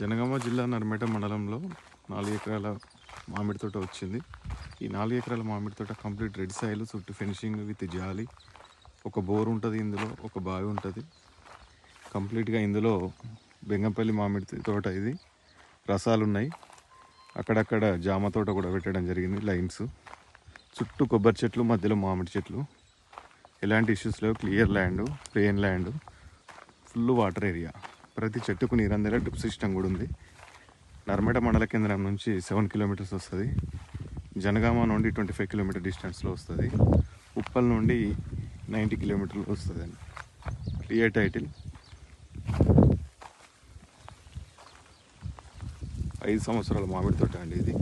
జనగామ జిల్లా నర్మేట మండలంలో 4 ఎకరాల మామిడి తోట వచ్చింది. ఈ 4 ఎకరాల మామిడి తోట కంప్లీట్ రెడ్ సాయిల్, చుట్టూ ఫినిషింగ్ విత్ జాలి, ఒక బోర్ ఉంటుంది, ఇందులో ఒక బావి ఉంటుంది. కంప్లీట్గా ఇందులో బెంగంపల్లి మామిడి తోట, ఇది రసాలు ఉన్నాయి. అక్కడక్కడ జామ తోట కూడా పెట్టడం జరిగింది. లైన్స్ చుట్టూ కొబ్బరి చెట్లు, మధ్యలో మామిడి చెట్లు. ఎలాంటి ఇష్యూస్ లేవు. Clear land, plane land, full water area. ప్రతి చెట్టుకు నీరందేలా డ్రిప్ సిస్టమ్ కూడా ఉంది. నర్మేట మండల కేంద్రం నుంచి 7 కిలోమీటర్స్ వస్తుంది. జనగామ నుండి 25 కిలోమీటర్ డిస్టెన్స్లో వస్తుంది. ఉప్పల్ నుండి 90 కిలోమీటర్లు వస్తుంది అండి. Clear title. 5 సంవత్సరాల మామిడి తోట అండి ఇది.